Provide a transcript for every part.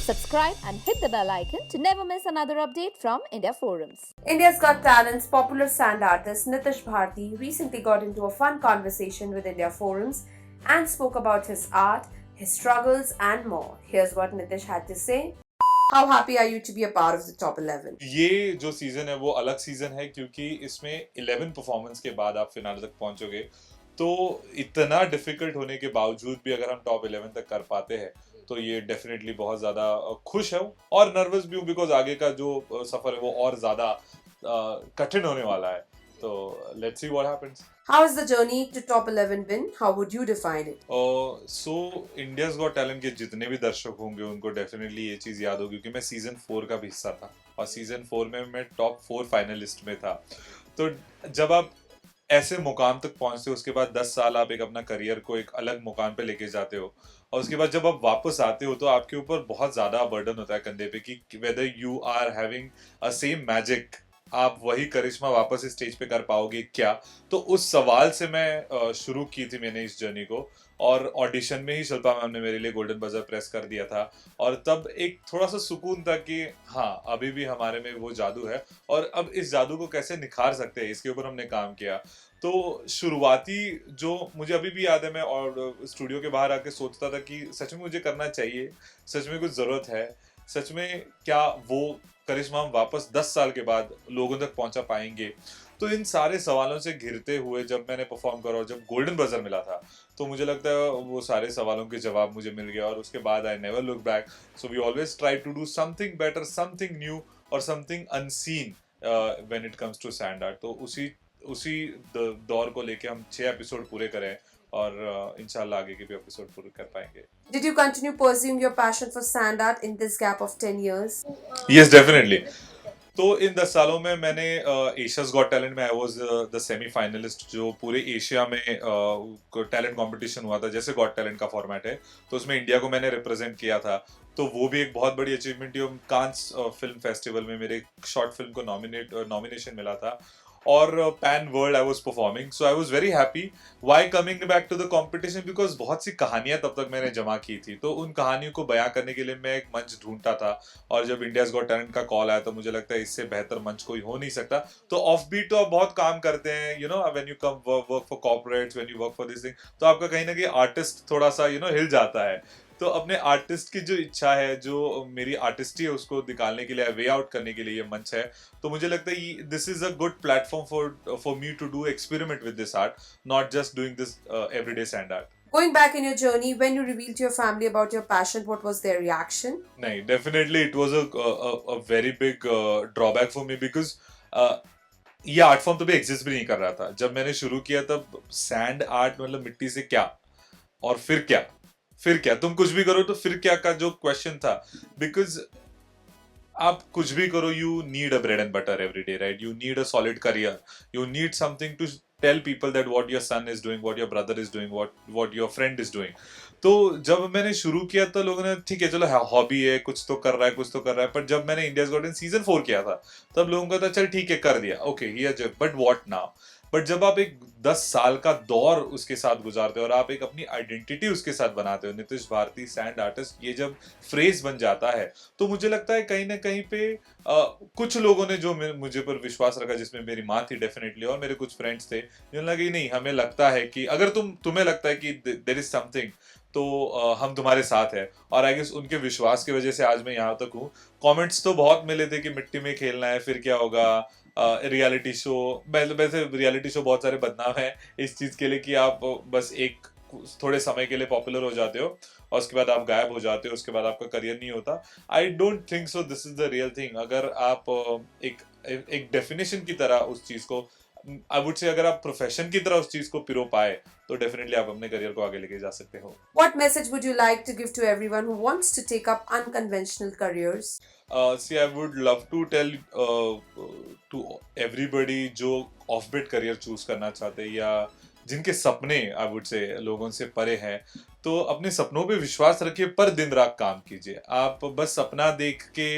Subscribe and hit the bell icon to never miss another update from India Forums. India's Got Talent's popular sand artist Nitish Bharti recently got into a fun conversation with India Forums and spoke about his art, his struggles, and more. Here's what Nitish had to say. How happy are you to be a part of the top 11? ये जो season है वो अलग season है क्योंकि इसमें 11 performance के बाद आप फिनाले तक पहुंचोगे, तो इतना डिफिकल्ट होने के बावजूद भी अगर हम टॉप 11 तक कर पाते हैं तो ये डेफिनेटली बहुत ज़्यादा खुश है और नर्वस भी हूँ बिकॉज आगे का जो सफ़र है वो और ज़्यादा कठिन होने वाला है, तो let's see what happens. How has the journey to top 11 been? How would you define it? So India's got talent के जितने भी दर्शक होंगे उनको डेफिनेटली ये चीज़ याद होगी कि मैं सीजन 4 का भी हिस्सा था और सीजन 4 में मैं टॉप 4 फाइनलिस्ट में था. तो जब आप ऐसे मुकाम तक पहुंचते हो उसके बाद 10 साल आप एक अपना करियर को एक अलग मुकाम पे लेके जाते हो और उसके बाद जब आप वापस आते हो तो आपके ऊपर बहुत ज़्यादा बर्डन होता है कंधे पे कि whether you are having a same magic, आप वही करिश्मा वापस इस स्टेज पे कर पाओगे क्या. तो उस सवाल से मैं शुरू की थी मैंने इस जर्नी को और ऑडिशन में ही शिल्पा मैम ने मेरे लिए गोल्डन बजर प्रेस कर दिया था और तब एक थोड़ा सा सुकून था कि हाँ अभी भी हमारे में वो जादू है और अब इस जादू को कैसे निखार सकते हैं इसके ऊपर हमने काम किया. तो शुरुआती जो मुझे अभी भी याद है, मैं और स्टूडियो के बाहर आके सोचता था कि सच में मुझे करना चाहिए, सच में कुछ ज़रूरत है, सच में क्या वो करिश्मा हम वापस 10 साल के बाद लोगों तक पहुंचा पाएंगे. तो इन सारे सवालों से घिरते हुए जब मैंने परफॉर्म करा और जब गोल्डन बजर मिला था तो मुझे लगता है वो सारे सवालों के जवाब मुझे मिल गया और उसके बाद I never look back. So we always try to do something better, something new और something unseen when it comes to sand art. तो उसी दौर को लेके हम 6 एपिसोड पूरे करें और इंशाल्लाह आगे के भी एपिसोड पूरे कर पाएंगे. Did you continue pursuing your passion for sand art in this gap of 10 years? Yes, definitely. तो इन 10 सालों में मैंने एशियाज गॉट टैलेंट में आई वाज द सेमीफाइनलिस्ट, जो पूरे एशिया में टैलेंट कंपटीशन हुआ था जैसे गॉट टैलेंट का फॉर्मेट है, तो उसमें इंडिया को मैंने रिप्रेजेंट किया था. तो वो भी एक बहुत बड़ी अचीवमेंट थी. कांस फिल्म फेस्टिवल में मेरे शॉर्ट फिल्म को नॉमिनेशन मिला था और pan world I was performing. So I was very happy. Why coming back to the competition, because बहुत सी कहानियां तब तक मैंने जमा की थी, तो उन कहानियों को बयां करने के लिए मैं एक मंच ढूंढता था और जब इंडियाज गॉट टैलेंट का कॉल आया तो मुझे लगता है इससे बेहतर मंच कोई हो नहीं सकता. तो ऑफ बीट तो आप बहुत काम करते हैं, you know, when you come work for corporates, when you work for this thing, तो आपका कहीं ना कहीं आर्टिस्ट थोड़ा सा हिल जाता है. तो अपने आर्टिस्ट की जो इच्छा है, जो मेरी आर्टिस्टी है, उसको निकालने के लिए, वे आउट करने के लिए ये मंच है. तो मुझे लगता है this is a good platform for me to do experiment with this art, not just doing this everyday sand art. Going back in your journey, when you revealed to your family about your passion, what was their reaction? नहीं, definitely it was a very big drawback for me because ये art form तभी exist भी नहीं कर रहा था. जब मैंने शुरू किया तब सैंड आर्ट मतलब मिट्टी से क्या और फिर क्या तुम कुछ भी करो तो फिर क्या का जो क्वेश्चन था, बिकॉज आप कुछ भी करो, you need a bread and butter every day, right? You need a solid career, you need something to tell people that what your son is doing, what your brother is doing, what your friend is doing. तो जब मैंने शुरू किया तो लोगों ने ठीक है चलो हॉबी है, कुछ तो कर रहा है. पर जब मैंने इंडियाज गॉट टैलेंट सीजन 4 किया था तब लोगों का था चल ठीक है कर दिया, okay here, but what now. But जब आप एक 10 साल का दौर उसके साथ गुजारते हो और आप एक अपनी आइडेंटिटी उसके साथ बनाते हो, नितिश भारती सैंड आर्टिस्ट, ये जब फ्रेज बन जाता है तो मुझे लगता है कहीं ना कहीं पे कुछ लोगों ने जो मुझे पर विश्वास रखा, जिसमें मेरी माँ थी डेफिनेटली और मेरे कुछ फ्रेंड्स थे, जिन्होंने लगा कि नहीं, हमें लगता है कि अगर तुम्हें लगता है कि देयर इज समथिंग तो हम तुम्हारे साथ हैं. और आई गेस उनके विश्वास की वजह से आज मैं यहाँ तक हूँ. कमेंट्स तो बहुत मिले थे कि मिट्टी में खेलना है, फिर क्या होगा, रियलिटी शो. वैसे रियलिटी शो बहुत सारे बदनाम है इस चीज़ के लिए कि आप बस एक थोड़े समय के लिए पॉपुलर हो जाते हो और उसके बाद आप गायब हो जाते हो, उसके बाद आपका करियर नहीं होता. I don't think so this is the real thing. अगर आप एक डेफिनेशन की तरह उस चीज़ को, आई वुड से, अगर आप प्रोफेशन की तरह उस चीज़ को पिरो पाए तो डेफिनेटली आप अपने करियर को आगे लेके जा सकते हो. What message would you like to give to everyone who wants to take up unconventional careers? See, I would love to tell to everybody जो ऑफ बीट करियर चूज करना चाहते हैं या जिनके सपने आई वुड से लोगों से परे हैं, तो अपने सपनों पे विश्वास रखिए पर दिन रात काम कीजिए. आप बस सपना देख के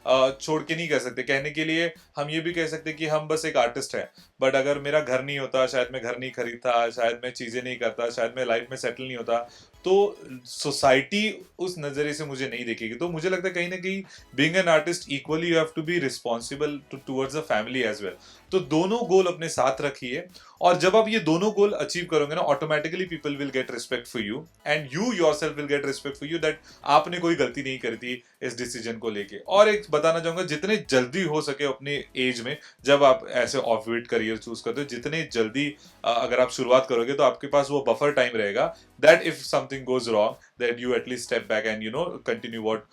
छोड़ के नहीं कह सकते. कहने के लिए हम ये भी कह सकते कि हम बस एक आर्टिस्ट हैं, बट अगर मेरा घर नहीं होता, शायद मैं घर नहीं खरीदता, शायद मैं चीज़ें नहीं करता, शायद मैं लाइफ में सेटल नहीं होता, तो सोसाइटी उस नजरिए से मुझे नहीं देखेगी। तो मुझे लगता है कहीं ना कहीं being an artist equally you have to be responsible towards the family as well. तो दोनों गोल अपने साथ रखिए, और जब आप ये दोनों गोल अचीव करोगे ना, automatically people will get respect for you and you yourself will get respect for you, that आपने कोई गलती नहीं करी थी इस डिसीजन को लेके। और एक बताना चाहूंगा, जितने जल्दी हो सके अपनी एज में, जब आप ऐसे ऑफ बीट करियर चूज करते हो, जितने जल्दी अगर आप शुरुआत करोगे तो आपके पास वो बफर टाइम रहेगा, that if something goes wrong that you at least step back and continue what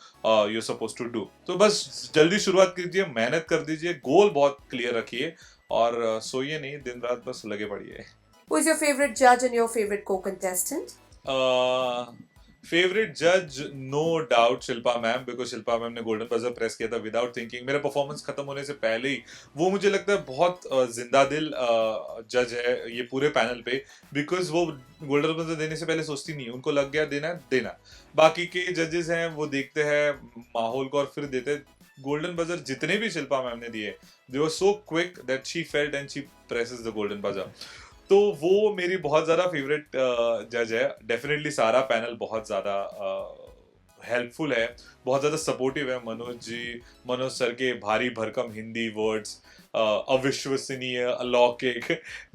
you are supposed to do. तो बस जल्दी शुरुआत कीजिए, मेहनत कर दीजिए, गोल बहुत क्लियर रखिए, और सोइए नहीं, दिन रात बस लगे पड़िए। Who is your favorite judge and your favorite co-contestant? Favourite जज no doubt Shilpa ma'am, because Shilpa ma'am ने गोल्डन बजर प्रेस किया था विदाउट थिंकिंग। मेरा परफॉर्मेंस खत्म होने से पहले ही वो मुझे लगता है बहुत जिंदा दिल जज है ये पूरे पैनल पे, बिकॉज वो गोल्डन बजर देने से पहले सोचती नहीं, उनको लग गया देना देना। बाकी के जजेस हैं वो देखते हैं माहौल को और फिर देते हैं। गोल्डन बजर जितने भी शिल्पा मैम ने दिए, they were so quick that she felt and she presses the golden buzzer. तो वो मेरी बहुत ज्यादा फेवरेट जज है। डेफिनेटली सारा पैनल बहुत ज्यादा हेल्पफुल है, बहुत ज्यादा सपोर्टिव है। मनोज सर के भारी भरकम हिंदी वर्ड्स, अविश्वसनीय, अलौकिक,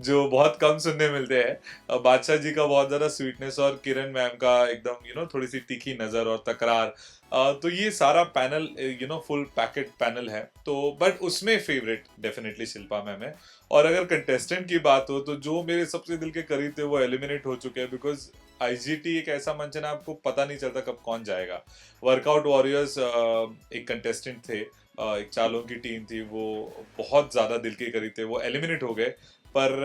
जो बहुत कम सुनने मिलते हैं। बादशाह जी का बहुत ज्यादा स्वीटनेस, और किरण मैम का एकदम थोड़ी सी तीखी नजर और तकरार। तो ये सारा पैनल फुल पैकेट पैनल है। तो बट उसमें फेवरेट डेफिनेटली शिल्पा मैम है। और अगर कंटेस्टेंट की बात हो तो जो मेरे सबसे दिल के करीब थे वो एलिमिनेट हो चुके हैं, बिकॉज आईजीटी एक ऐसा मंच है ना, आपको पता नहीं चलता कब कौन जाएगा। वर्कआउट वॉरियर्स एक कंटेस्टेंट थे, एक चालों की टीम थी, वो बहुत ज्यादा दिल के करीब थे, वो एलिमिनेट हो गए। पर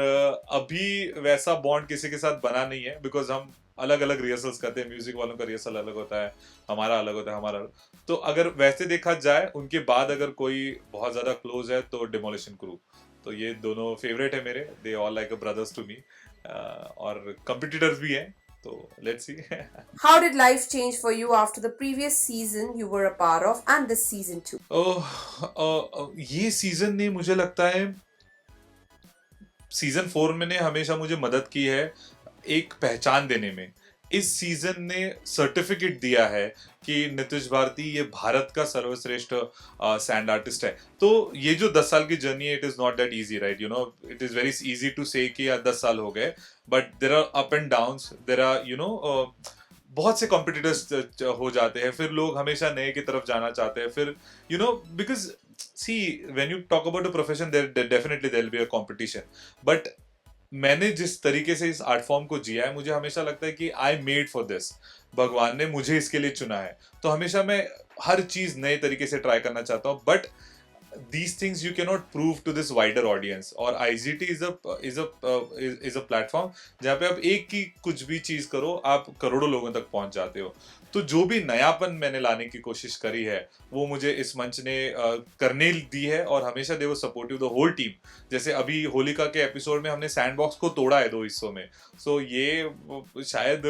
अभी वैसा बॉन्ड किसी के साथ बना नहीं है, बिकॉज हम अलग अलग रिहर्सल्स करते हैं। म्यूजिक वालों का रिहर्सल अलग होता है, हमारा अलग होता है, हमारा अलग। तो अगर वैसे देखा जाए उनके बाद अगर कोई बहुत ज्यादा क्लोज है तो डिमोलिशन क्रू। तो ये दोनों फेवरेट है मेरे, they all like a brothers to me, और कंपिटिटर्स भी हैं। तो let's see. How did life change for you after the previous season you were a part of and this season too? ये सीजन ने मुझे लगता है सीजन 4 में ने हमेशा मुझे मदद की है एक पहचान देने में। इस सीजन ने सर्टिफिकेट दिया है कि नितिश भारती ये भारत का सर्वश्रेष्ठ सैंड आर्टिस्ट है। तो ये जो 10 साल की जर्नी है, it is not that easy, right? It is very easy to say कि यार 10 साल हो गए, but there are up and downs, there are बहुत से कॉम्पिटिटर्स हो जाते हैं, फिर लोग हमेशा नए की तरफ जाना चाहते हैं, फिर because see when you talk about a profession there definitely there will be a competition. But मैंने जिस तरीके से इस आर्ट फॉर्म को जिया है, मुझे हमेशा लगता है कि आई मेड फॉर दिस, भगवान ने मुझे इसके लिए चुना है। तो हमेशा मैं हर चीज नए तरीके से ट्राई करना चाहता हूँ, but these things you cannot prove to this wider audience। और IGT is a platform जहाँ पे आप एक की कुछ भी चीज करो, आप करोड़ों लोगों तक पहुंच जाते हो। तो जो भी नयापन मैंने लाने की कोशिश करी है वो मुझे इस मंच ने करने दी है, और हमेशा दे वो सपोर्टिव द होल टीम। जैसे अभी होलिका के एपिसोड में हमने सैंडबॉक्स को तोड़ा है 2 हिस्सों में। सो ये शायद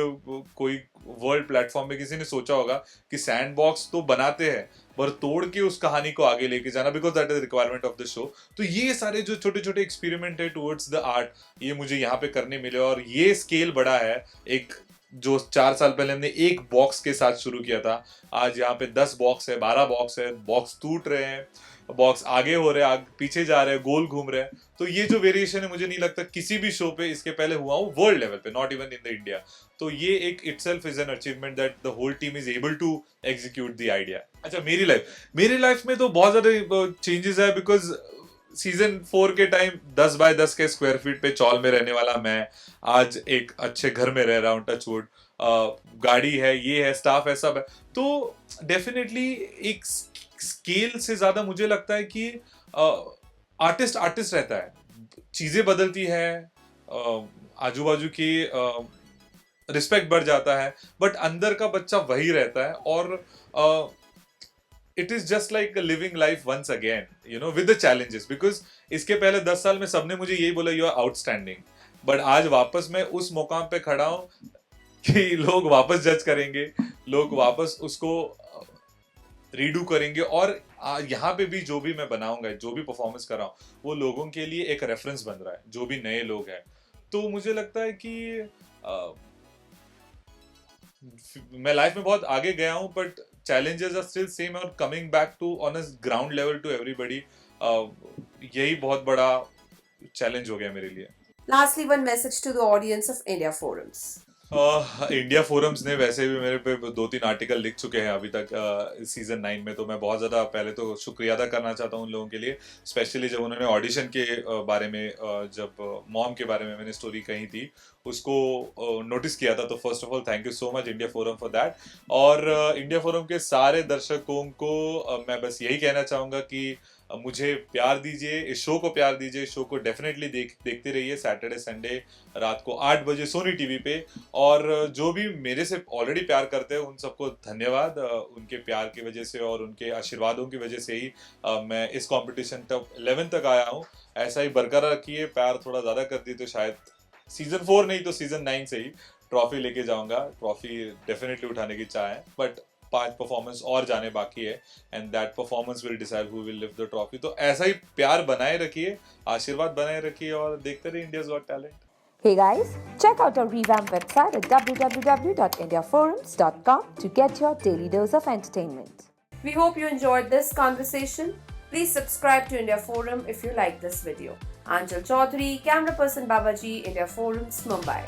कोई वर्ल्ड प्लेटफॉर्म में किसी ने सोचा होगा कि सैंडबॉक्स तो बनाते हैं पर तोड़ के उस कहानी को आगे लेके जाना, because that is requirement of the show. तो ये सारे जो छोटे छोटे एक्सपेरिमेंट है टुवर्ड्स द आर्ट, ये मुझे यहाँ पे करने मिले, और ये स्केल बड़ा है। एक जो 4 साल पहले हमने एक बॉक्स के साथ शुरू किया था, आज यहाँ पे 10 बॉक्स है, 12 बॉक्स है, बॉक्स टूट रहे हैं, बॉक्स आगे हो रहे हैं, पीछे जा रहे हैं, गोल घूम रहे हैं। तो ये जो वेरिएशन है मुझे नहीं लगता किसी भी शो पे इसके पहले हुआ हो वर्ल्ड लेवल पे, not even in the India. तो ये एक itself is an achievement that the whole team is able to execute the idea. अच्छा, मेरी लाइफ में तो बहुत ज्यादा चेंजेस है, बिकॉज सीजन 4 के टाइम 10 बाय 10 के स्क्वायर फीट पे चौल में रहने वाला मैं आज एक अच्छे घर में रह रहा हूँ, टचवुड। गाड़ी है, ये है, स्टाफ है, सब है। तो डेफिनेटली एक स्केल से ज्यादा मुझे लगता है कि आर्टिस्ट रहता है, चीजें बदलती है, आजू बाजू की रिस्पेक्ट बढ़ जाता है, बट अंदर का बच्चा वही रहता है। और it is just like living life once again with the challenges. Because इसके पहले 10 साल में सबने मुझे यही बोला, यू आर आउटस्टैंडिंग, बट आज वापस मैं उस मुकाम पे खड़ा हूं कि लोग वापस जज करेंगे, लोग वापस उसको रीडू करेंगे, और यहाँ पे भी जो भी मैं बनाऊंगा, जो भी परफॉर्मेंस कर रहा हूँ, वो लोगों के लिए एक रेफरेंस बन रहा है, जो भी नए लोग हैं। तो मुझे लगता है कि मैं लाइफ में बहुत आगे गया हूँ, but challenges are still same और coming back to on a ground level to everybody, यही बहुत बड़ा challenge हो गया मेरे लिए। Lastly, one message to the audience of India Forums. India forums ने वैसे भी मेरे पे 2-3 आर्टिकल लिख चुके हैं अभी तक सीजन 9 में, तो मैं बहुत ज़्यादा पहले तो शुक्रिया अदा करना चाहता हूँ उन लोगों के लिए, स्पेशली जब उन्होंने ऑडिशन के बारे में, जब मॉम के बारे में मैंने स्टोरी कही थी उसको नोटिस किया था, तो first of all thank you so much India forum for that. और इंडिया फोरम के सारे दर्शकों को मैं बस यही कहना चाहूँगा कि मुझे प्यार दीजिए, इस शो को प्यार दीजिए, इस शो को डेफिनेटली देखते रहिए सैटरडे संडे रात को 8 बजे सोनी टीवी पे। और जो भी मेरे से ऑलरेडी प्यार करते हैं उन सबको धन्यवाद, उनके प्यार की वजह से और उनके आशीर्वादों की वजह से ही मैं इस कंपटीशन टॉप 11 तक आया हूँ। ऐसा ही बरकरार रखिए, प्यार थोड़ा ज़्यादा कर दी तो शायद सीजन 4 नहीं तो सीजन 9 से ही ट्रॉफी लेके जाऊंगा। ट्रॉफी डेफिनेटली उठाने की चाह है, बट 5 परफॉर्मेंस और जाने बाकी है, and that performance will decide who will lift the trophy. तो ऐसा ही प्यार बनाए रखिए, आशीर्वाद बनाए रखिए और देखते रहिए India's got talent. Hey guys, check out our revamped website at www.indiaforums.com to get your daily dose of entertainment. We hope you enjoyed this conversation. Please subscribe to India Forum if you like this video. Anjal Chaudhary, camera person Babaji, India Forums, Mumbai.